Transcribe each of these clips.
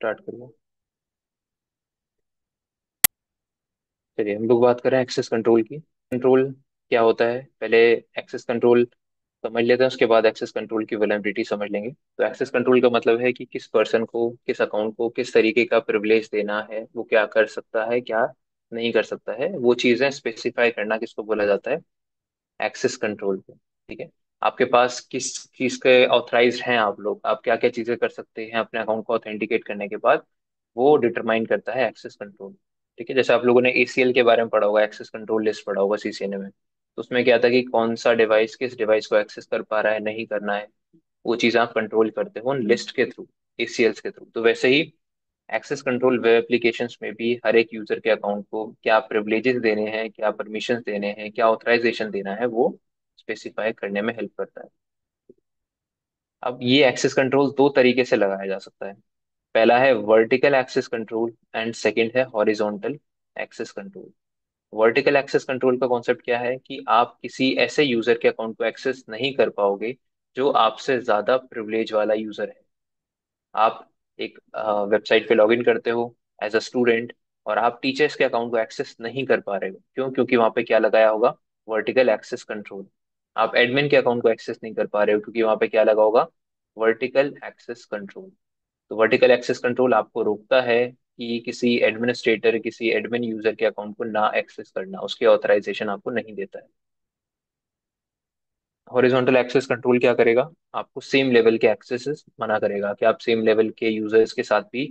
Start करिए। चलिए हम लोग बात करें एक्सेस कंट्रोल की। कंट्रोल क्या होता है, पहले एक्सेस कंट्रोल समझ लेते हैं, उसके बाद एक्सेस कंट्रोल की वल्नरेबिलिटी समझ लेंगे। तो एक्सेस कंट्रोल का मतलब है कि किस पर्सन को, किस अकाउंट को किस तरीके का प्रिविलेज देना है, वो क्या कर सकता है, क्या नहीं कर सकता है, वो चीजें स्पेसिफाई करना किसको बोला जाता है, एक्सेस कंट्रोल को। ठीक है। आपके पास किस चीज के ऑथराइज्ड हैं आप लोग, आप क्या क्या चीजें कर सकते हैं अपने अकाउंट को ऑथेंटिकेट करने के बाद, वो डिटरमाइन करता है एक्सेस कंट्रोल। ठीक है। जैसे आप लोगों ने एसीएल के बारे में पढ़ा होगा, एक्सेस कंट्रोल लिस्ट पढ़ा होगा सीसीएनए में। तो उसमें क्या था कि कौन सा डिवाइस किस डिवाइस को एक्सेस कर पा रहा है, नहीं करना है, वो चीज आप कंट्रोल करते हो उन लिस्ट के थ्रू, एसीएल्स के थ्रू। तो वैसे ही एक्सेस कंट्रोल वेब एप्लीकेशंस में भी हर एक यूजर के अकाउंट को क्या प्रिविलेजेस देने हैं, क्या परमिशंस देने हैं, क्या ऑथराइजेशन देना है, वो स्पेसिफाई करने में हेल्प करता है। अब ये एक्सेस कंट्रोल दो तरीके से लगाया जा सकता है। पहला है vertical access control and second है horizontal access control. Vertical access control का कॉन्सेप्ट क्या है कि आप किसी ऐसे यूजर के अकाउंट को एक्सेस नहीं कर पाओगे जो आपसे ज्यादा प्रिविलेज वाला यूजर है। आप एक वेबसाइट पे लॉगिन करते हो एज अ स्टूडेंट, और आप टीचर्स के अकाउंट को एक्सेस नहीं कर पा रहे हो, क्यों? क्योंकि वहां पे क्या लगाया होगा, वर्टिकल एक्सेस कंट्रोल। आप एडमिन के अकाउंट को एक्सेस नहीं कर पा रहे हो, क्योंकि वहां पे क्या लगा होगा, वर्टिकल एक्सेस कंट्रोल। तो वर्टिकल एक्सेस कंट्रोल आपको रोकता है कि किसी एडमिनिस्ट्रेटर, किसी एडमिन यूजर के अकाउंट को ना एक्सेस करना, उसके ऑथराइजेशन आपको नहीं देता है। हॉरिजॉन्टल एक्सेस कंट्रोल क्या करेगा, आपको सेम लेवल के एक्सेसेस मना करेगा कि आप सेम लेवल के यूजर्स के साथ भी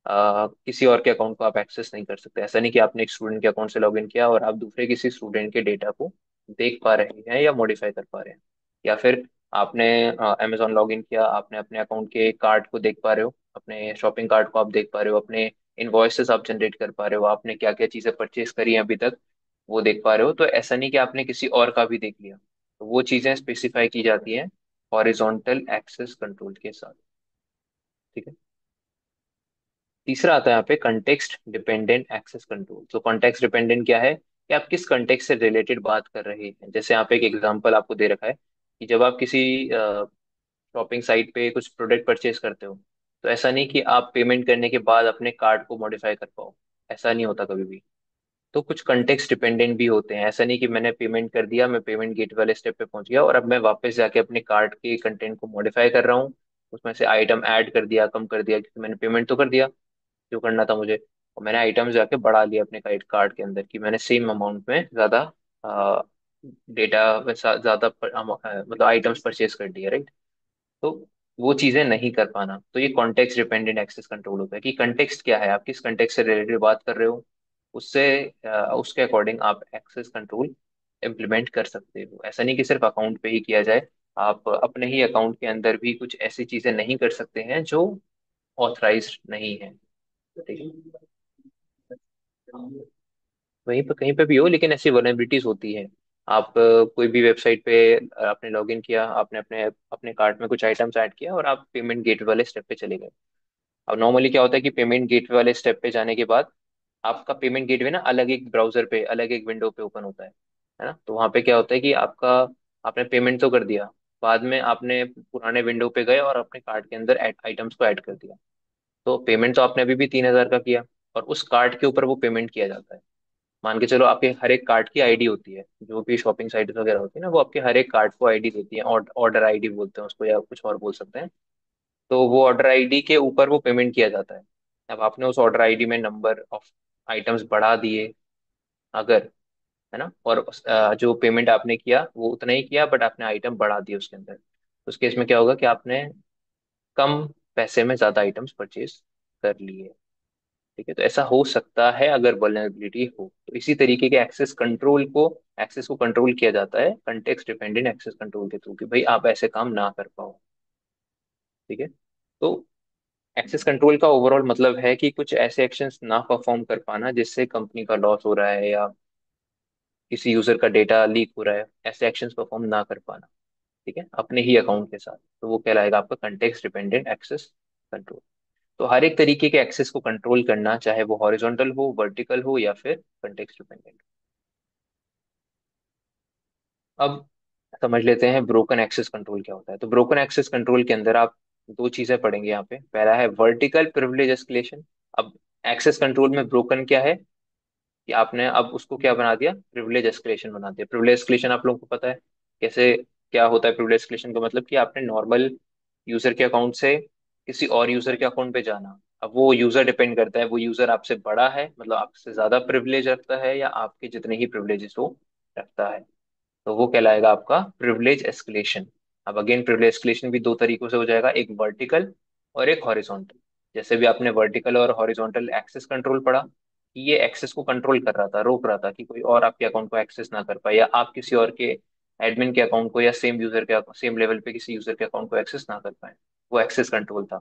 किसी और के अकाउंट को आप एक्सेस नहीं कर सकते। ऐसा नहीं कि आपने एक स्टूडेंट के अकाउंट से लॉगिन किया और आप दूसरे किसी स्टूडेंट के डेटा को देख पा रहे हैं या मॉडिफाई कर पा रहे हैं। या फिर आपने अमेजोन लॉगिन किया, आपने अपने अकाउंट के कार्ड को देख पा रहे हो, अपने शॉपिंग कार्ड को आप देख पा रहे हो, अपने इनवॉइसेस आप जनरेट कर पा रहे हो, आपने क्या क्या चीजें परचेज करी हैं अभी तक वो देख पा रहे हो। तो ऐसा नहीं कि आपने किसी और का भी देख लिया। तो वो चीजें स्पेसिफाई की जाती हैं हॉरिजॉन्टल एक्सेस कंट्रोल के साथ। ठीक है। तीसरा आता है यहाँ पे कंटेक्स्ट डिपेंडेंट एक्सेस कंट्रोल। तो कंटेक्स्ट डिपेंडेंट क्या है कि आप किस कंटेक्स्ट से रिलेटेड बात कर रहे हैं। जैसे यहाँ पे एक एग्जांपल आपको दे रखा है कि जब आप किसी शॉपिंग साइट पे कुछ प्रोडक्ट परचेज करते हो, तो ऐसा नहीं कि आप पेमेंट करने के बाद अपने कार्ड को मॉडिफाई कर पाओ। ऐसा नहीं होता कभी भी। तो कुछ कंटेक्स्ट डिपेंडेंट भी होते हैं। ऐसा नहीं कि मैंने पेमेंट कर दिया, मैं पेमेंट गेट वाले स्टेप पे पहुंच गया और अब मैं वापस जाके अपने कार्ड के कंटेंट को मॉडिफाई कर रहा हूँ, उसमें से आइटम ऐड कर दिया, कम कर दिया, क्योंकि मैंने पेमेंट तो कर दिया जो करना था मुझे, और मैंने आइटम्स जाके बढ़ा लिया अपने क्रेडिट कार्ड के अंदर कि मैंने सेम अमाउंट में ज्यादा डेटा, ज्यादा मतलब आइटम्स परचेज कर दिए, राइट। तो वो चीजें नहीं कर पाना, तो ये कॉन्टेक्स्ट डिपेंडेंट एक्सेस कंट्रोल होता है कि कंटेक्स्ट क्या है, आप किस कंटेक्स्ट से रिलेटेड बात कर रहे हो, उससे उसके अकॉर्डिंग आप एक्सेस कंट्रोल इम्प्लीमेंट कर सकते हो। ऐसा नहीं कि सिर्फ अकाउंट पे ही किया जाए, आप अपने ही अकाउंट के अंदर भी कुछ ऐसी चीजें नहीं कर सकते हैं जो ऑथराइज्ड नहीं है। ठीक है। वहीं पर कहीं पे भी हो, लेकिन ऐसी वनरेबिलिटीज होती हैं। आप कोई भी वेबसाइट पे आपने लॉगिन किया, आपने अपने अपने कार्ट में कुछ आइटम्स ऐड किया और आप पेमेंट गेटवे वाले स्टेप पे चले गए। अब नॉर्मली क्या होता है कि पेमेंट गेटवे वाले स्टेप पे जाने के बाद आपका पेमेंट गेटवे ना अलग एक ब्राउजर पे, अलग एक विंडो पे ओपन होता है ना। तो वहाँ पे क्या होता है कि आपका, आपने पेमेंट तो कर दिया, बाद में आपने पुराने विंडो पे गए और अपने कार्ट के अंदर आइटम्स को ऐड कर दिया। तो पेमेंट तो आपने अभी भी 3,000 का किया, और उस कार्ड के ऊपर वो पेमेंट किया जाता है। मान के चलो आपके हर एक कार्ड की आईडी होती है, जो भी शॉपिंग साइट वगैरह होती है ना, वो आपके हर एक कार्ड को आईडी देती है, ऑर्डर आईडी बोलते हैं उसको या कुछ और बोल सकते हैं। तो वो ऑर्डर आईडी के ऊपर वो पेमेंट किया जाता है। अब आपने उस ऑर्डर आईडी में नंबर ऑफ आइटम्स बढ़ा दिए अगर, है ना, और जो पेमेंट आपने किया वो उतना ही किया, बट आपने आइटम बढ़ा दिए उसके अंदर, उस केस में क्या होगा कि आपने कम पैसे में ज्यादा आइटम्स परचेज कर लिए। ठीक है। तो ऐसा हो सकता है अगर वल्नरेबिलिटी हो। तो इसी तरीके के एक्सेस को कंट्रोल किया जाता है कंटेक्स्ट डिपेंडेंट एक्सेस कंट्रोल के थ्रू, कि भाई आप ऐसे काम ना कर पाओ। ठीक है। तो एक्सेस कंट्रोल का ओवरऑल मतलब है कि कुछ ऐसे एक्शंस ना परफॉर्म कर पाना जिससे कंपनी का लॉस हो रहा है या किसी यूजर का डेटा लीक हो रहा है, ऐसे एक्शंस परफॉर्म ना कर पाना। ठीक है, अपने ही अकाउंट के साथ। तो वो कहलाएगा आपका कंटेक्स्ट डिपेंडेंट एक्सेस कंट्रोल। तो हर एक तरीके के एक्सेस को कंट्रोल करना, चाहे वो हॉरिजॉन्टल हो, वर्टिकल हो, या फिर कंटेक्स्ट डिपेंडेंट। अब समझ लेते हैं ब्रोकन एक्सेस कंट्रोल क्या होता है। तो ब्रोकन एक्सेस कंट्रोल के अंदर आप दो चीजें पढ़ेंगे यहाँ पे। पहला है वर्टिकल प्रिविलेज एस्केलेशन। अब एक्सेस कंट्रोल में ब्रोकन क्या है कि आपने अब उसको क्या बना दिया, प्रिविलेज एस्केलेशन बना दिया। प्रिविलेज एस्केलेशन आप लोगों को पता है कैसे, क्या होता है प्रिविलेज एस्केलेशन का मतलब कि आपने नॉर्मल यूजर के अकाउंट से किसी और यूजर के अकाउंट पे जाना। अब वो यूजर डिपेंड करता है, वो यूजर आपसे बड़ा है, मतलब आपसे ज्यादा प्रिविलेज रखता है, या आपके जितने ही प्रिविलेजेस वो रखता है, तो वो कहलाएगा आपका प्रिविलेज एस्केलेशन। अब अगेन प्रिविलेज एस्केलेशन भी दो तरीकों से हो जाएगा, एक वर्टिकल और एक हॉरिजॉन्टल। जैसे भी आपने वर्टिकल और हॉरिजॉन्टल एक्सेस कंट्रोल पढ़ा कि ये एक्सेस को कंट्रोल कर रहा था, रोक रहा था कि कोई और आपके अकाउंट को एक्सेस ना कर पाए, या आप किसी और के एडमिन के अकाउंट को या सेम यूजर के सेम लेवल पे किसी यूजर के अकाउंट को एक्सेस ना कर पाए, वो एक्सेस कंट्रोल था।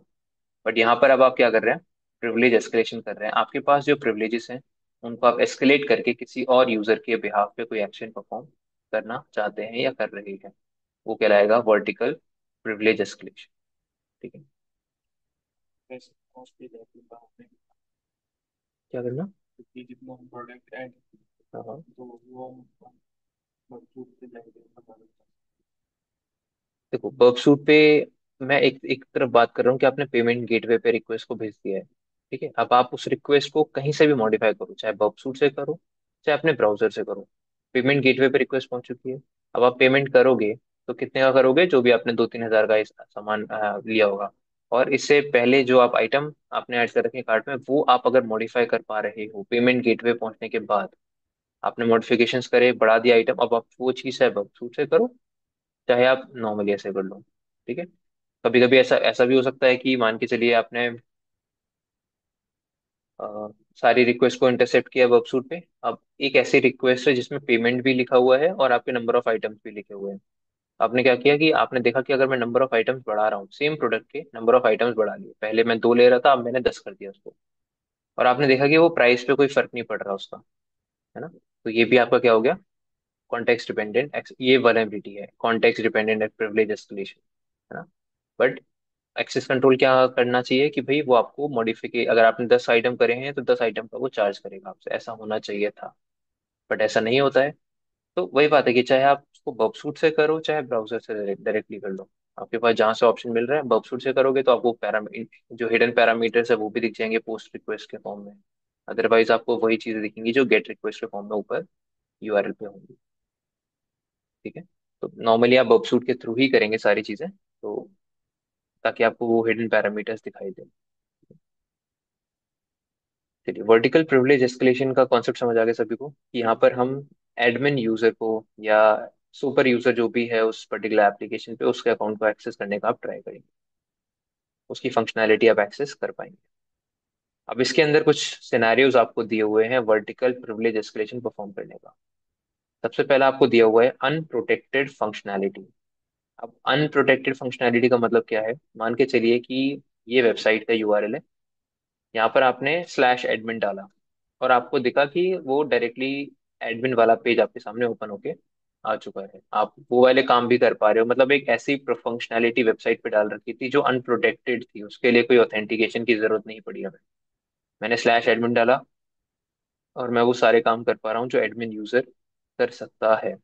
बट यहाँ पर अब आप क्या कर रहे हैं, प्रिविलेज एस्केलेशन कर रहे हैं। आपके पास जो प्रिविलेजेस हैं उनको आप एस्केलेट करके किसी और यूजर के बिहाफ पे कोई एक्शन परफॉर्म करना चाहते हैं या कर रहे हैं, वो कहलाएगा वर्टिकल प्रिविलेज एस्केलेशन। ठीक है। वैसे कॉस्टली रहती है बाद में, क्या करना। क्योंकि जितना हम प्रोडक्ट ऐड हाँ हाँ। तो वो हम मजबूत से जाएंगे हमारे देखो बर्बसूट पे मैं एक एक तरफ बात कर रहा हूँ कि आपने पेमेंट गेटवे पे रिक्वेस्ट को भेज दिया है। ठीक है, अब आप उस रिक्वेस्ट को कहीं से भी मॉडिफाई करो, चाहे बर्बसूट से करो चाहे अपने ब्राउजर से करो, पेमेंट गेटवे पे रिक्वेस्ट पहुंच चुकी है। अब आप पेमेंट करोगे तो कितने का करोगे, जो भी आपने 2-3 हजार का इस सामान लिया होगा, और इससे पहले जो आप आइटम आपने ऐड कर रखे हैं कार्ट में, वो आप अगर मॉडिफाई कर पा रहे हो पेमेंट गेटवे पहुंचने के बाद, आपने मॉडिफिकेशंस करे, बढ़ा दिया आइटम, अब आप वो चीज़ है बर्बसूट से करो चाहे आप नॉर्मली ऐसे कर लो। ठीक है। कभी कभी ऐसा ऐसा भी हो सकता है कि मान के चलिए आपने अ, सारी रिक्वेस्ट को इंटरसेप्ट किया वेबसूट पे। अब एक ऐसी रिक्वेस्ट है जिसमें पेमेंट भी लिखा हुआ है और आपके नंबर ऑफ आइटम्स भी लिखे हुए हैं। आपने क्या किया कि आपने देखा कि अगर मैं नंबर ऑफ आइटम्स बढ़ा रहा हूँ, सेम प्रोडक्ट के नंबर ऑफ आइटम्स बढ़ा लिए, पहले मैं 2 ले रहा था अब मैंने 10 कर दिया उसको, और आपने देखा कि वो प्राइस पे कोई फर्क नहीं पड़ रहा उसका, है ना, तो ये भी आपका क्या हो गया, कॉन्टेक्स्ट डिपेंडेंट, ये वल्नरेबिलिटी है, कॉन्टेक्स्ट डिपेंडेंट प्रिविलेज एस्केलेशन, है ना। बट एक्सेस कंट्रोल क्या करना चाहिए कि भाई वो आपको मॉडिफिके, अगर आपने 10 आइटम करे हैं तो 10 आइटम का वो चार्ज करेगा आपसे, ऐसा होना चाहिए था। बट ऐसा नहीं होता है। तो वही बात है कि चाहे आप उसको बबसूट से करो चाहे ब्राउजर से डायरेक्टली कर लो, आपके पास जहां से ऑप्शन मिल रहा है, बबसूट से करोगे तो आपको जो हिडन पैरामीटर्स है वो भी दिख जाएंगे पोस्ट रिक्वेस्ट के फॉर्म में। अदरवाइज आपको वही चीजें दिखेंगी जो गेट रिक्वेस्ट के फॉर्म में ऊपर यूआरएल पे होंगी। ठीक है। तो नॉर्मली आप बबसूट के थ्रू ही करेंगे सारी चीजें, तो ताकि आपको वो हिडन पैरामीटर्स दिखाई दे। चलिए, वर्टिकल प्रिविलेज एस्केलेशन का कॉन्सेप्ट समझ आ गया सभी को कि यहाँ पर हम एडमिन यूजर को या सुपर यूजर जो भी है उस पर्टिकुलर एप्लीकेशन पे, उसके अकाउंट को एक्सेस करने का आप ट्राई करेंगे, उसकी फंक्शनैलिटी आप एक्सेस कर पाएंगे। अब इसके अंदर कुछ सिनेरियोज आपको दिए हुए हैं वर्टिकल प्रिविलेज एस्केलेशन परफॉर्म करने का। सबसे पहला आपको दिया हुआ है अनप्रोटेक्टेड फंक्शनैलिटी। अब अनप्रोटेक्टेड फंक्शनैलिटी का मतलब क्या है, मान के चलिए कि ये वेबसाइट का यूआरएल है, यहाँ पर आपने स्लैश एडमिन डाला और आपको दिखा कि वो डायरेक्टली एडमिन वाला पेज आपके सामने ओपन होके आ चुका है, आप वो वाले काम भी कर पा रहे हो, मतलब एक ऐसी फंक्शनैलिटी वेबसाइट पे डाल रखी थी जो अनप्रोटेक्टेड थी, उसके लिए कोई ऑथेंटिकेशन की जरूरत नहीं पड़ी हमें, मैंने स्लैश एडमिन डाला और मैं वो सारे काम कर पा रहा हूँ जो एडमिन यूजर कर सकता है,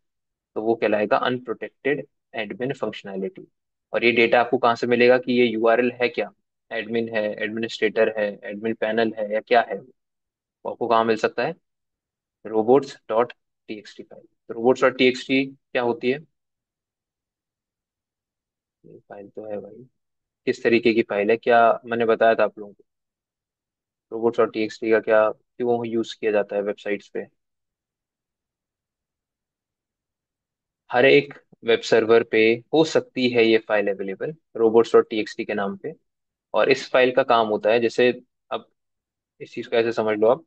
तो वो कहलाएगा अनप्रोटेक्टेड एडमिन फंक्शनैलिटी। और ये डेटा आपको कहाँ से मिलेगा कि ये यूआरएल है क्या, एडमिन है, एडमिनिस्ट्रेटर है, एडमिन पैनल है, या क्या है, वो आपको कहाँ मिल सकता है, रोबोट्स डॉट टीएक्सटी फाइल। तो रोबोट्स डॉट टीएक्सटी क्या होती है, ये फाइल तो है भाई, किस तरीके की फाइल है, क्या मैंने बताया था आप लोगों को, रोबोट्स डॉट टीएक्सटी का क्या क्यों यूज किया जाता है वेबसाइट्स पे। हर एक वेब सर्वर पे हो सकती है ये file available robots dot TXT के नाम पे, और इस फाइल का काम होता है जैसे, अब इस चीज को ऐसे समझ लो आप,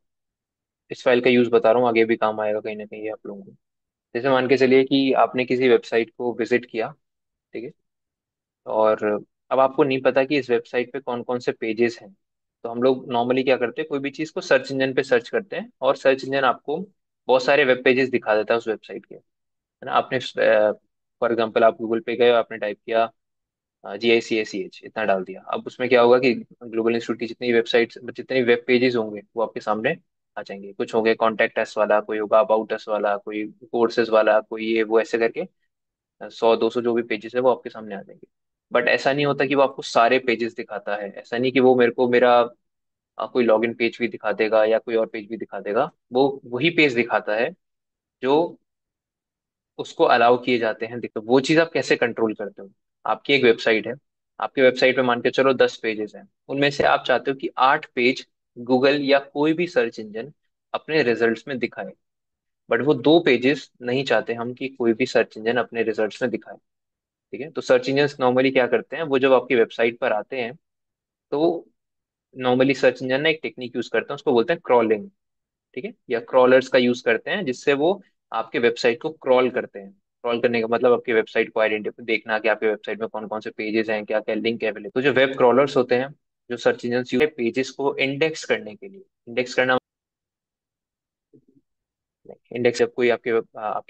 इस फाइल का यूज बता रहा हूँ, आगे भी काम आएगा कहीं ना कहीं ये आप लोगों को। जैसे मान के चलिए कि आपने किसी वेबसाइट को विजिट किया, ठीक है, और अब आपको नहीं पता कि इस वेबसाइट पे कौन कौन से पेजेस हैं, तो हम लोग नॉर्मली क्या करते हैं, कोई भी चीज़ को सर्च इंजन पे सर्च करते हैं और सर्च इंजन आपको बहुत सारे वेब पेजेस दिखा देता है उस वेबसाइट के, है ना। आपने फॉर एग्जांपल आप गूगल पे गए, आपने टाइप किया GICACH इतना डाल दिया, अब उसमें क्या होगा कि ग्लोबल इंस्टीट्यूट की जितनी वेबसाइट्स, जितने वेब पेजेस होंगे वो आपके सामने आ जाएंगे, कुछ होंगे कॉन्टेक्ट अस वाला, कोई होगा अबाउट अस वाला, कोई कोर्सेज वाला, कोई ये वो, ऐसे करके 100-200 जो भी पेजेस है वो आपके सामने आ जाएंगे। बट ऐसा नहीं होता कि वो आपको सारे पेजेस दिखाता है। ऐसा नहीं कि वो मेरे को मेरा कोई लॉगिन पेज भी दिखा देगा या कोई और पेज भी दिखा देगा। वो वही पेज दिखाता है जो उसको अलाउ किए जाते हैं। देखो वो चीज आप कैसे कंट्रोल करते हो। आपकी एक वेबसाइट है, आपके वेबसाइट पे मान के चलो 10 पेजेस हैं, उनमें से आप चाहते हो कि 8 पेज गूगल या कोई भी सर्च इंजन अपने रिजल्ट्स में दिखाए, बट वो 2 पेजेस नहीं चाहते हम कि कोई भी सर्च इंजन अपने रिजल्ट्स में दिखाए। ठीक है, तो सर्च इंजन नॉर्मली क्या करते हैं, वो जब आपकी वेबसाइट पर आते हैं तो नॉर्मली सर्च इंजन ना एक टेक्निक यूज करते हैं, उसको बोलते हैं क्रॉलिंग। ठीक है, या क्रॉलर्स का यूज करते हैं, जिससे वो आपके वेबसाइट को क्रॉल करते हैं। क्रॉल करने का मतलब आपकी वेबसाइट को आइडेंटिफाई देखना कि आपके वेबसाइट में कौन कौन से पेजेस हैं, क्या क्या लिंक है अवेलेबल। तो जो वेब क्रॉलर्स होते हैं, जो सर्च इंजन यूज पेजेस को इंडेक्स करने के लिए। इंडेक्स करना, इंडेक्स जब कोई आपके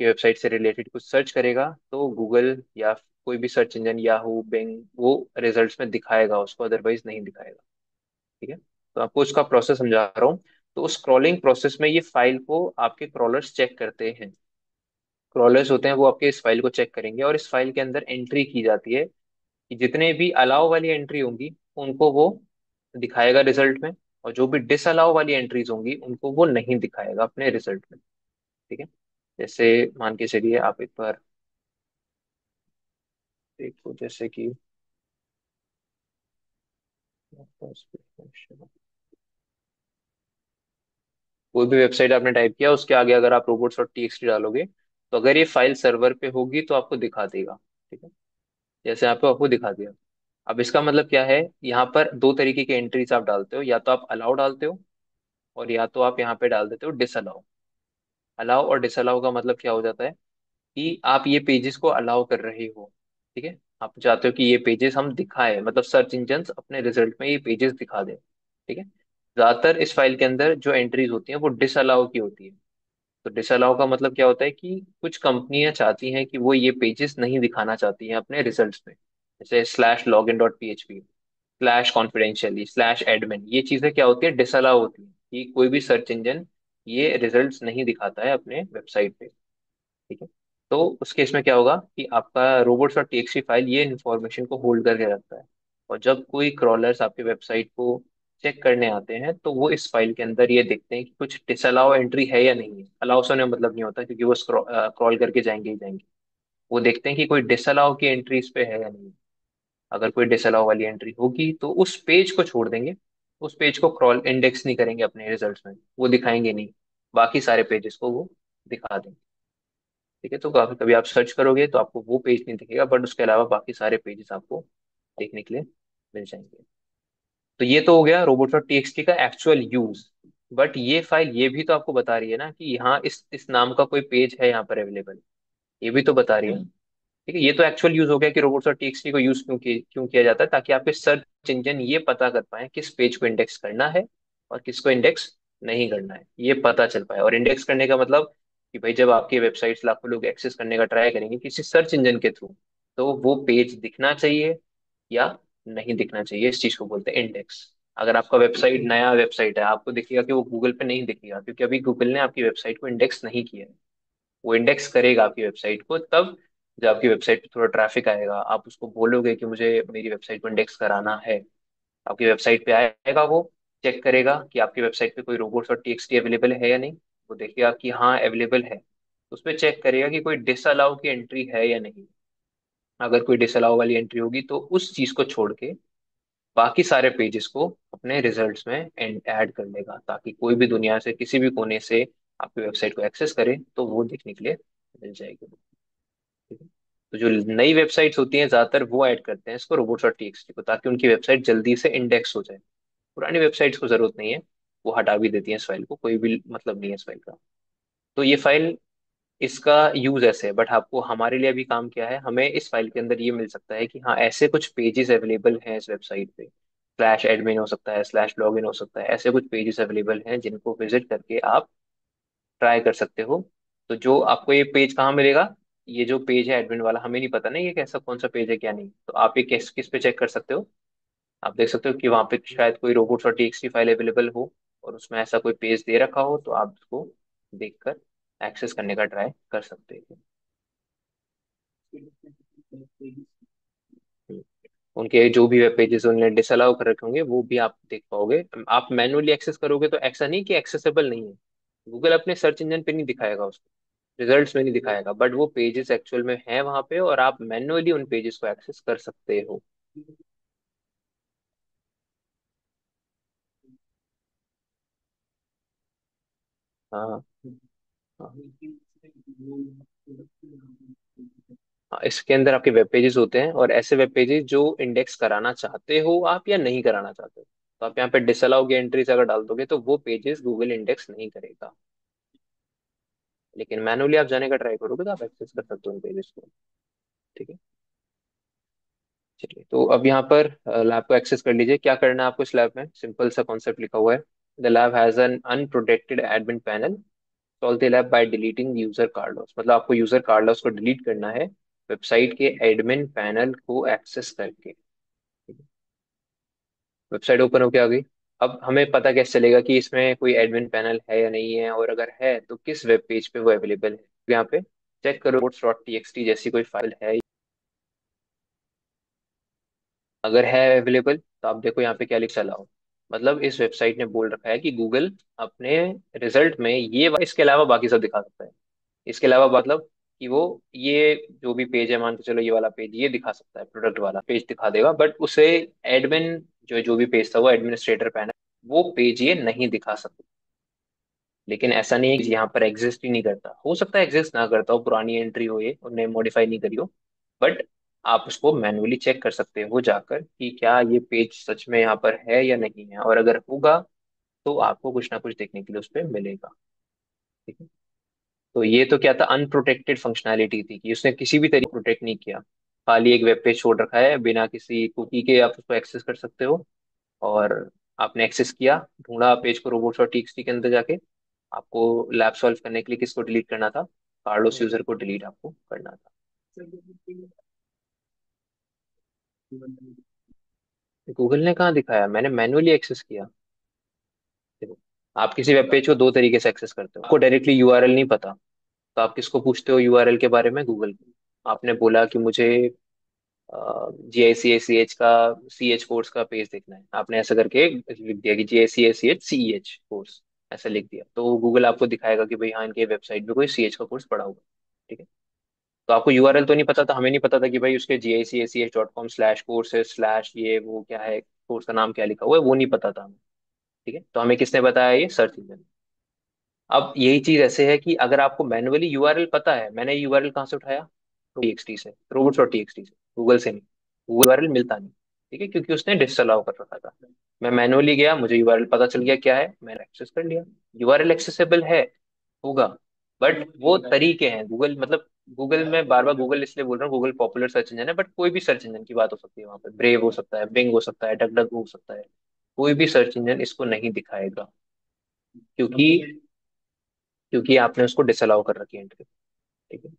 वेबसाइट से रिलेटेड कुछ सर्च करेगा तो गूगल या कोई भी सर्च इंजन, याहू, बिंग, वो रिजल्ट्स में दिखाएगा उसको, अदरवाइज नहीं दिखाएगा। ठीक है, तो आपको उसका प्रोसेस समझा रहा हूँ। तो उस क्रॉलिंग प्रोसेस में ये फाइल को आपके क्रॉलर्स चेक करते हैं। क्रॉलर्स होते हैं वो आपके इस फाइल को चेक करेंगे, और इस फाइल के अंदर एंट्री की जाती है कि जितने भी अलाउ वाली एंट्री होंगी उनको वो दिखाएगा रिजल्ट में, और जो भी डिसअलाउ वाली एंट्रीज होंगी उनको वो नहीं दिखाएगा अपने रिजल्ट में। ठीक है, जैसे मान के चलिए आप एक बार देखो, जैसे कि कोई भी वेबसाइट आपने टाइप किया, उसके आगे अगर आप रोबोट्स डॉट टीएक्सटी डालोगे, तो अगर ये फाइल सर्वर पे होगी तो आपको दिखा देगा। ठीक है, जैसे आपको आपको दिखा दिया। अब इसका मतलब क्या है, यहाँ पर 2 तरीके की एंट्रीज आप डालते हो, या तो आप अलाउ डालते हो, और या तो आप यहाँ पे डाल देते हो डिसअलाउ। अलाउ और डिसअलाउ का मतलब क्या हो जाता है कि आप ये पेजेस को अलाउ कर रहे हो। ठीक है, आप चाहते हो कि ये पेजेस हम दिखाएं, मतलब सर्च इंजन अपने रिजल्ट में ये पेजेस दिखा दें। ठीक है, ज्यादातर इस फाइल के अंदर जो एंट्रीज होती हैं वो डिसअलाउ की होती है। तो डिसअलाउ का मतलब क्या होता है कि कुछ कंपनियां चाहती हैं कि वो ये पेजेस नहीं दिखाना चाहती हैं अपने रिजल्ट्स में, जैसे /login.php, /confidentially, /admin। ये चीजें क्या होती है, डिसअलाउ होती है कि कोई भी सर्च इंजन ये रिजल्ट्स नहीं दिखाता है अपने वेबसाइट पे। ठीक है, तो उस केस में क्या होगा कि आपका रोबोट्स और टीएक्सटी फाइल ये इन्फॉर्मेशन को होल्ड करके रखता है, और जब कोई क्रॉलर्स आपके वेबसाइट को चेक करने आते हैं तो वो इस फाइल के अंदर ये देखते हैं कि कुछ डिसअलाउ एंट्री है या नहीं है। अलाउ से उन्हें मतलब नहीं होता, क्योंकि वो क्रॉल करके जाएंगे ही जाएंगे। वो देखते हैं कि कोई डिसअलाउ की एंट्री इस पे है या नहीं। अगर कोई डिसअलाउ वाली एंट्री होगी तो उस पेज को छोड़ देंगे, उस पेज को क्रॉल इंडेक्स नहीं करेंगे अपने रिजल्ट्स में, वो दिखाएंगे नहीं, बाकी सारे पेजेस को वो दिखा देंगे। ठीक है, तो कभी कभी आप सर्च करोगे तो आपको वो पेज नहीं दिखेगा, बट उसके अलावा बाकी सारे पेजेस आपको देखने के लिए मिल जाएंगे। तो ये तो हो गया रोबोट डॉट टीएक्सटी का एक्चुअल यूज। बट ये फाइल ये भी तो आपको बता रही है ना कि यहाँ इस नाम का कोई पेज है यहाँ पर अवेलेबल, ये भी तो बता रही है। ठीक है, ये तो एक्चुअल यूज हो गया कि रोबोट्स और टीएक्सटी को यूज क्यों किया जाता है, ताकि आपके सर्च इंजन ये पता कर पाए किस पेज को इंडेक्स करना है और किसको इंडेक्स नहीं करना है, ये पता चल पाए। और इंडेक्स करने का मतलब कि भाई जब आपकी वेबसाइट्स लाखों लोग एक्सेस करने का ट्राई करेंगे किसी सर्च इंजन के थ्रू, तो वो पेज दिखना चाहिए या नहीं दिखना चाहिए, इस चीज को बोलते हैं इंडेक्स। अगर आपका वेबसाइट नया वेबसाइट है, आपको दिखेगा कि वो गूगल पे नहीं दिखेगा, क्योंकि अभी गूगल ने आपकी वेबसाइट को इंडेक्स नहीं किया है। वो इंडेक्स करेगा आपकी वेबसाइट को तब, जब आपकी वेबसाइट पे थोड़ा ट्रैफिक आएगा, आप उसको बोलोगे कि मुझे मेरी वेबसाइट को इंडेक्स कराना है, आपकी वेबसाइट पे आएगा, वो चेक करेगा कि आपकी वेबसाइट पे कोई रोबोट्स और टीएक्सटी अवेलेबल है या नहीं। वो देखेगा कि हाँ अवेलेबल है, उस पर चेक करेगा कि कोई डिसअलाउ की एंट्री है या नहीं। अगर कोई डिसअलाउ वाली एंट्री होगी तो उस चीज को छोड़ के बाकी सारे पेजेस को अपने रिजल्ट्स में ऐड कर लेगा, ताकि कोई भी दुनिया से किसी भी कोने से आपकी वेबसाइट को एक्सेस करे तो वो देखने के लिए मिल जाएगी। ठीक है? तो जो नई वेबसाइट्स होती हैं ज्यादातर वो ऐड करते हैं इसको रोबोट्स और टीएक्सटी को, ताकि उनकी वेबसाइट जल्दी से इंडेक्स हो जाए। पुरानी वेबसाइट्स को जरूरत नहीं है, वो हटा भी देती हैं इस फाइल को, कोई भी मतलब नहीं है इस फाइल का। तो ये फाइल, इसका यूज ऐसे है, बट आपको हमारे लिए अभी काम क्या है, हमें इस फाइल के अंदर ये मिल सकता है कि हाँ ऐसे कुछ पेजेस अवेलेबल हैं इस वेबसाइट पे। /admin हो सकता है, /login हो सकता है, ऐसे कुछ पेजेस अवेलेबल हैं जिनको विजिट करके आप ट्राई कर सकते हो। तो जो आपको ये पेज कहाँ मिलेगा, ये जो पेज है एडमिन वाला, हमें नहीं पता ना ये कैसा कौन सा पेज है क्या नहीं, तो आप ये किस किस पे चेक कर सकते हो। आप देख सकते हो कि वहाँ पे शायद कोई रोबोट्स और टीएक्सटी फाइल अवेलेबल हो, और उसमें ऐसा कोई पेज दे रखा हो, तो आप उसको देखकर एक्सेस करने का ट्राई कर सकते हो। उनके जो भी वेब पेजेस उन्होंने डिसअलाउ कर रखे होंगे वो भी आप देख पाओगे। आप मैनुअली एक्सेस करोगे तो ऐसा नहीं कि एक्सेसिबल नहीं है, गूगल अपने सर्च इंजन पे नहीं दिखाएगा उसको, रिजल्ट्स में नहीं दिखाएगा, बट वो पेजेस एक्चुअल में है वहां पे और आप मैन्युअली उन पेजेस को एक्सेस कर सकते हो। हाँ हाँ। हाँ, इसके अंदर आपके वेब पेजेस होते हैं और ऐसे वेब पेजेस जो इंडेक्स कराना चाहते हो आप या नहीं कराना चाहते हो, तो आप यहाँ पे डिसअलाउ की एंट्रीज अगर डाल दोगे तो वो पेजेस गूगल इंडेक्स नहीं करेगा। लेकिन मैनुअली आप जाने का ट्राई करोगे तो आप एक्सेस कर सकते हो उन पेजेस को। ठीक है। चलिए, तो अब यहाँ पर लैब को एक्सेस कर लीजिए। क्या करना है आपको इस लैब में, सिंपल सा कॉन्सेप्ट लिखा हुआ है। The lab has an unprotected admin panel, solve the lab by deleting user Carlos. मतलब आपको यूजर कार्ड लॉस को डिलीट करना है वेबसाइट के एडमिन पैनल को एक्सेस करके। वेबसाइट ओपन होके आ गई। अब हमें पता कैसे चलेगा कि इसमें कोई एडमिन पैनल है या नहीं है, और अगर है तो किस वेब पेज पे वो अवेलेबल है। यहाँ पे चेक करो reports.txt जैसी कोई फाइल है। अगर है अवेलेबल तो आप देखो यहाँ पे क्या लिखा चला हो। मतलब इस वेबसाइट ने बोल रखा है कि गूगल अपने रिजल्ट में ये इसके अलावा बाकी सब दिखा सकता है। इसके अलावा मतलब कि वो ये जो भी पेज है, मान के चलो ये वाला पेज ये दिखा सकता है, प्रोडक्ट वाला पेज दिखा देगा, बट उसे एडमिन जो जो भी पेज था वो एडमिनिस्ट्रेटर पैनल वो पेज ये नहीं दिखा सकता। लेकिन ऐसा नहीं है कि यहाँ पर एग्जिस्ट ही नहीं करता, हो सकता है एग्जिस्ट ना करता हो, पुरानी एंट्री हो ये उन्हें मॉडिफाई नहीं करी हो, बट आप उसको मैन्युअली चेक कर सकते हो जाकर कि क्या ये पेज सच में यहाँ पर है या नहीं है, और अगर होगा तो आपको कुछ ना कुछ देखने के लिए उस पर मिलेगा। ठीक है। तो ये तो क्या था, अनप्रोटेक्टेड फंक्शनैलिटी थी कि उसने किसी भी तरीके प्रोटेक्ट नहीं किया, खाली एक वेब पेज छोड़ रखा है बिना किसी कुकी के, आप उसको एक्सेस कर सकते हो। और आपने एक्सेस किया, ढूंढा पेज को रोबोट्स और टीएक्सटी के अंदर जाके, आपको लैब सॉल्व करने के लिए किसको डिलीट करना था, कार्लोस यूजर को डिलीट आपको करना था। गूगल ने कहाँ दिखाया, मैंने मैन्युअली एक्सेस किया। देखो, आप किसी वेब पेज को दो तरीके से एक्सेस करते हो, आपको डायरेक्टली यूआरएल नहीं पता तो आप किसको पूछते हो यूआरएल के बारे में, गूगल को। आपने बोला कि मुझे GICACH का CH कोर्स का पेज देखना है, आपने ऐसा करके लिख दिया कि GICACH CEH कोर्स, ऐसा लिख दिया तो गूगल आपको दिखाएगा कि भाई हाँ इनके वेबसाइट पे कोई CH का कोर्स पड़ा हुआ है। ठीक है। तो आपको यूआरएल तो नहीं पता था, हमें नहीं पता था कि भाई उसके GICACH.com/courses/ ये वो क्या है, कोर्स का नाम क्या लिखा हुआ है वो नहीं पता था हमें। ठीक है। तो हमें किसने बताया, ये सर्च इंजन। अब यही चीज ऐसे है कि अगर आपको मैन्युअली यूआरएल पता है, मैंने यूआरएल कहाँ से उठाया, टीएक्सटी से, robots.txt से, गूगल से नहीं। गूगल यूआरएल मिलता नहीं। ठीक है, क्योंकि उसने डिसअलाउ कर रखा था। मैं मैन्युअली गया, मुझे यूआरएल पता चल गया क्या है, मैंने एक्सेस कर लिया। यूआरएल एक्सेसिबल है, होगा, बट वो तरीके हैं गूगल, मतलब गूगल में बार बार गूगल इसलिए बोल रहा हूँ, गूगल पॉपुलर सर्च इंजन है, बट कोई भी सर्च इंजन की बात हो सकती है वहां पे, ब्रेव हो सकता है, बिंग हो सकता है, डक डक हो सकता है, कोई भी सर्च इंजन इसको नहीं दिखाएगा, क्योंकि क्योंकि आपने उसको डिसअलाउ कर रखी है एंट्री। ठीक है।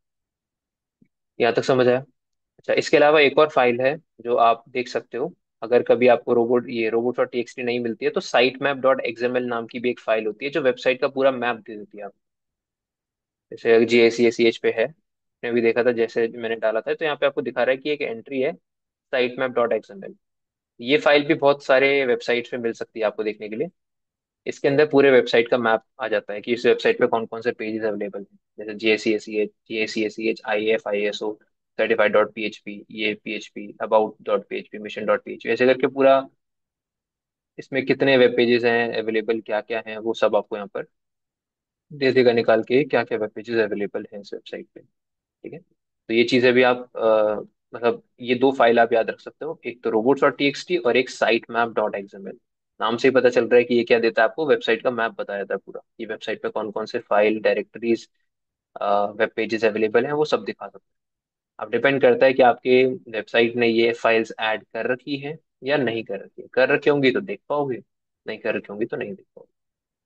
यहाँ तक समझ आया। अच्छा, इसके अलावा एक और फाइल है जो आप देख सकते हो, अगर कभी आपको robots.txt नहीं मिलती है तो sitemap.xml नाम की भी एक फाइल होती है जो वेबसाइट का पूरा मैप दे देती है आपको। जैसे GACACH पे है, मैंने भी देखा था जैसे मैंने डाला था, तो यहाँ पे आपको दिखा रहा है कि एक एंट्री है sitemap.xml। ये फाइल भी बहुत सारे वेबसाइट्स पे मिल सकती है आपको देखने के लिए। इसके अंदर पूरे वेबसाइट का मैप आ जाता है कि इस वेबसाइट पे कौन कौन से पेजेस अवेलेबल हैं, जैसे GACACH IFISO certified.php, ये PHP about.php, mission.php, ऐसे करके पूरा इसमें कितने वेब पेजेस हैं अवेलेबल, क्या क्या हैं, वो सब आपको यहाँ पर दे देगा निकाल के, क्या क्या वेब पेजेस अवेलेबल हैं इस वेबसाइट पे। ठीक है। तो ये चीजें भी आप मतलब ये दो फाइल आप याद रख सकते हो, एक तो robots.txt और एक sitemap.xml। नाम से ही पता चल रहा है कि ये क्या देता है आपको, वेबसाइट का मैप बता देता है पूरा, कि वेबसाइट पे कौन कौन से file directories web pages available हैं वो सब दिखा सकते हैं। अब डिपेंड करता है कि आपके वेबसाइट ने ये फाइल्स ऐड कर रखी है या नहीं कर रखी है, कर रखी होंगी तो देख पाओगे, नहीं कर रखी होंगी तो नहीं देख पाओगे।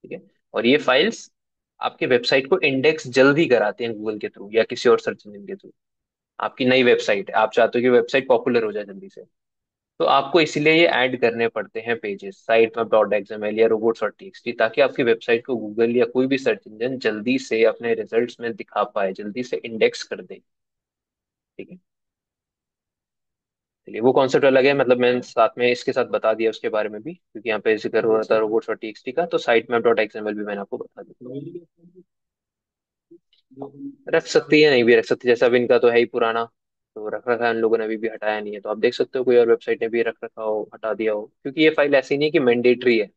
ठीक है। और ये फाइल्स आपके वेबसाइट को इंडेक्स जल्दी कराते हैं गूगल के थ्रू या किसी और सर्च इंजन के थ्रू। आपकी नई वेबसाइट है, आप चाहते हो कि वेबसाइट पॉपुलर हो जाए जल्दी से, तो आपको इसीलिए ये ऐड करने पड़ते हैं पेजेस साइट में डॉट एक्सएमएल या robots.txt, ताकि आपकी वेबसाइट को गूगल या कोई भी सर्च इंजन जल्दी से अपने रिजल्ट्स में दिखा पाए, जल्दी से इंडेक्स कर दे। ठीक है। चलिए वो कॉन्सेप्ट अलग है, मतलब मैंने साथ में इसके साथ बता दिया उसके बारे में भी, क्योंकि यहाँ पे जिक्र हो रहा था रोबोट्स और टीएक्सटी का, तो साइट मैप डॉट एक्सएमएल भी मैंने आपको बता दिया। रख सकती है, नहीं भी रख सकती, जैसा अभी इनका तो है ही पुराना, तो रख रखा है उन लोगों ने, अभी भी हटाया नहीं है, तो आप देख सकते हो कोई और वेबसाइट ने भी रख रखा हो, हटा दिया हो, क्योंकि ये फाइल ऐसी नहीं है कि मैंडेटरी है,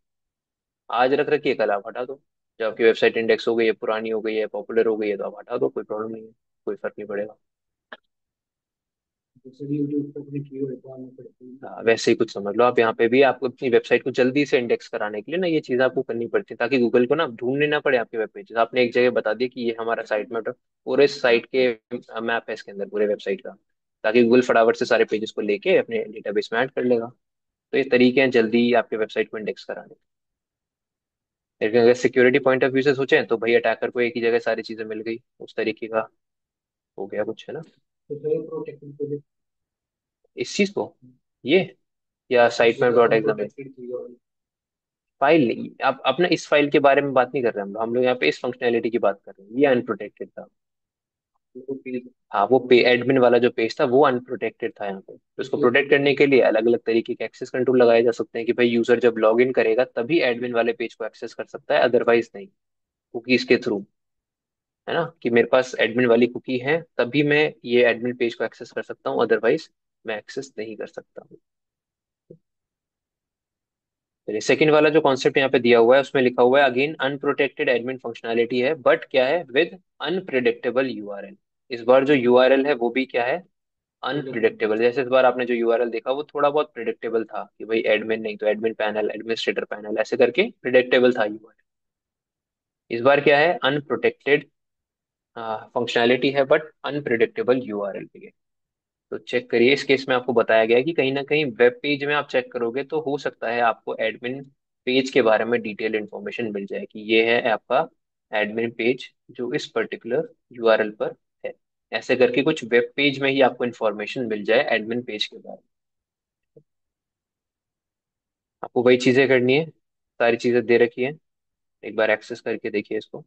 आज रख रखी है कल आप हटा दो। जब आपकी वेबसाइट इंडेक्स हो गई है, पुरानी हो गई है, पॉपुलर हो गई है, तो आप हटा दो, कोई प्रॉब्लम नहीं है, कोई फर्क नहीं पड़ेगा। जैसे भी यूट्यूब पर अपनी की तो आना पड़ता है। हाँ, वैसे ही कुछ समझ लो आप, यहाँ पे भी आपको अपनी वेबसाइट को जल्दी से इंडेक्स कराने के लिए ना ये चीज आपको करनी पड़ती है, ताकि गूगल को ना ढूंढने ना पड़े आपके वेब पेजेस। आपने एक जगह बता दिया कि ये हमारा साइट मैप, पूरे साइट के मैप है इसके अंदर, पूरे वेबसाइट का, ताकि गूगल फटाफट से सारे पेजेस को लेके अपने डेटाबेस में ऐड कर लेगा। तो ये तरीके हैं जल्दी आपके वेबसाइट को इंडेक्स कराने के। लेकिन अगर सिक्योरिटी पॉइंट ऑफ व्यू से सोचें तो भाई अटैकर को एक ही जगह सारी चीजें मिल गई, उस तरीके का हो गया कुछ, है ना। तो सर प्रोटेक्टेड प्रोजेक्ट इस चीज को, ये, या site map dot exam unprotected थी और फाइल नहीं, आप अपना इस फाइल के बारे में बात नहीं कर रहे हम लोग यहाँ पे इस फंक्शनैलिटी की बात कर रहे हैं, ये अनप्रोटेक्टेड था। वो पेज हाँ, वो पे एडमिन वाला जो पेज था वो अनप्रोटेक्टेड था यहाँ पे, तो उसको प्रोटेक्ट करने के लिए अलग अलग तरीके के एक्सेस कंट्रोल लगाए जा सकते हैं, कि भाई यूजर जब लॉग इन करेगा तभी एडमिन वाले पेज को एक्सेस कर सकता है, अदरवाइज नहीं, कुकीज के थ्रू, है ना, कि मेरे पास एडमिन वाली कुकी है तभी मैं ये एडमिन पेज को एक्सेस कर सकता हूँ, अदरवाइज मैं एक्सेस नहीं कर सकता हूँ। चलिए सेकंड वाला जो कॉन्सेप्ट यहाँ पे दिया हुआ है उसमें लिखा हुआ है, अगेन अनप्रोटेक्टेड एडमिन फंक्शनैलिटी है, बट क्या है, विद अनप्रिडिक्टेबल यूआरएल। इस बार जो यूआरएल है वो भी क्या है, अनप्रिडिक्टेबल। जैसे इस बार आपने जो यूआरएल देखा वो थोड़ा बहुत प्रिडिक्टेबल था, कि भाई एडमिन नहीं तो एडमिन पैनल, एडमिनिस्ट्रेटर पैनल, ऐसे करके प्रिडिक्टेबल था यूआरएल। इस बार क्या है, अनप्रोटेक्टेड फंक्शनैलिटी है, बट अनप्रिडिक्टेबल यूआरएल भी है। तो चेक करिए, इस केस में आपको बताया गया है कि कहीं ना कहीं वेब पेज में आप चेक करोगे तो हो सकता है आपको एडमिन पेज के बारे में डिटेल इन्फॉर्मेशन मिल जाए, कि ये है आपका एडमिन पेज जो इस पर्टिकुलर यूआरएल पर है। ऐसे करके कुछ वेब पेज में ही आपको इन्फॉर्मेशन मिल जाए एडमिन पेज के बारे में। आपको वही चीजें करनी है, सारी चीजें दे रखी है, एक बार एक्सेस करके देखिए इसको।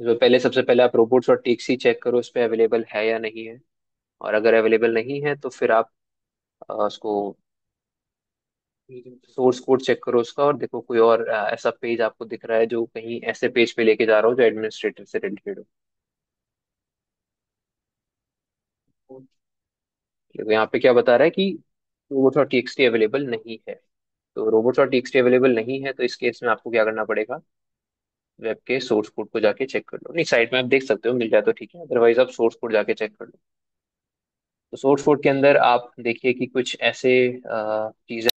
तो पहले, सबसे पहले आप रोबोट्स और टीएक्सी चेक करो उस पर अवेलेबल है या नहीं है, और अगर अवेलेबल नहीं है तो फिर आप उसको सोर्स कोड चेक करो उसका, और देखो कोई और ऐसा पेज आपको दिख रहा है जो कहीं ऐसे पेज पे लेके जा रहा हो जो एडमिनिस्ट्रेटर से रिलेटेड हो। देखो यहाँ पे क्या बता रहा है कि रोबोट्स और टीएक्सटी अवेलेबल नहीं है, तो रोबोट्स और टीएक्सटी अवेलेबल नहीं है, तो इस केस में आपको क्या करना पड़ेगा, वेब के सोर्स कोड को जाके चेक कर लो, नहीं साइट में आप देख सकते हो, मिल जाए तो ठीक है, अदरवाइज आप सोर्स कोड जाके चेक कर लो। तो सोर्स कोड के अंदर आप देखिए कि कुछ ऐसे चीजें